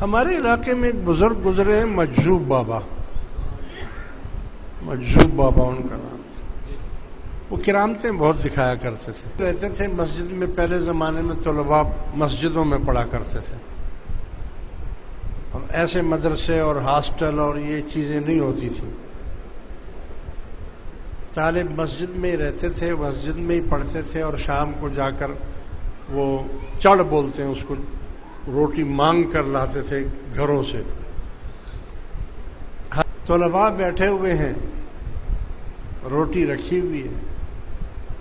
ہمارے علاقے میں ایک بزرگ گزرے ہیں مجذوب بابا، مجذوب بابا ان کا نام تھا۔ وہ کرامتیں بہت دکھایا کرتے تھے، رہتے تھے مسجد میں۔ پہلے زمانے میں طلباء مسجدوں میں پڑھا کرتے تھے، اور ایسے مدرسے اور ہاسٹل اور یہ چیزیں نہیں ہوتی تھیں۔ طالب مسجد میں ہی رہتے تھے، مسجد میں ہی پڑھتے تھے، اور شام کو جا کر وہ چڑ بولتے ہیں اس کو، روٹی مانگ کر لاتے تھے گھروں سے۔ طلباء بیٹھے ہوئے ہیں، روٹی رکھی ہوئی ہے،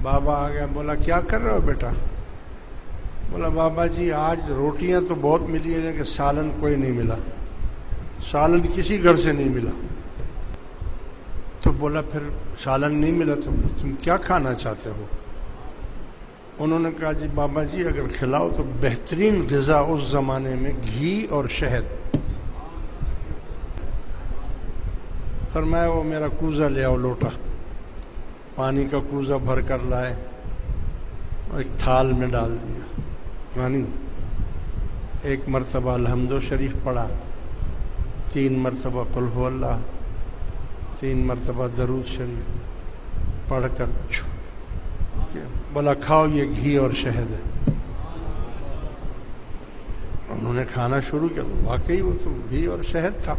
بابا آ گیا، بولا کیا کر رہے ہو بیٹا؟ بولا بابا جی آج روٹیاں تو بہت ملی ہیں لیکن سالن کوئی نہیں ملا، سالن کسی گھر سے نہیں ملا۔ تو بولا پھر سالن نہیں ملا تو تم کیا کھانا چاہتے ہو؟ انہوں نے کہا جی بابا جی اگر کھلاؤ تو بہترین غذا اس زمانے میں گھی اور شہد۔ فرمایا وہ میرا کوزہ لے آؤ، لوٹا پانی کا کوزہ بھر کر لائے، اور ایک تھال میں ڈال دیا پانی۔ ایک مرتبہ الحمد شریف پڑھا، 3 مرتبہ قل هو اللہ، 3 مرتبہ درود شریف پڑھ کر بولا کھاؤ یہ گھی اور شہد ہے۔ انہوں نے کھانا شروع کیا تو واقعی وہ تو گھی اور شہد تھا۔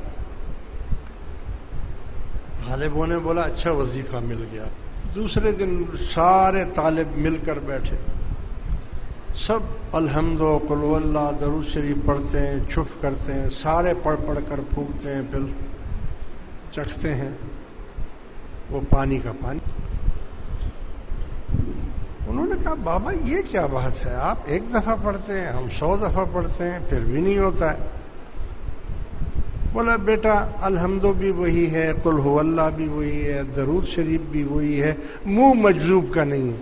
غالبوں نے بولا اچھا وظیفہ مل گیا۔ دوسرے دن سارے طالب مل کر بیٹھے، سب الحمد و قل هو اللہ درود شریف پڑھتے ہیں، چھپ کرتے ہیں، سارے پڑھ پڑھ کر پھونکتے ہیں، پھر چکھتے ہیں وہ پانی کا پانی۔ انہوں نے کہا بابا یہ کیا بات ہے، آپ ایک دفعہ پڑھتے ہیں، ہم 100 دفعہ پڑھتے ہیں پھر بھی نہیں ہوتا ہے۔ بولا بیٹا الحمد بھی وہی ہے، قل هو اللہ بھی وہی ہے، درود شریف بھی وہی ہے، منہ مجذوب کا نہیں ہے۔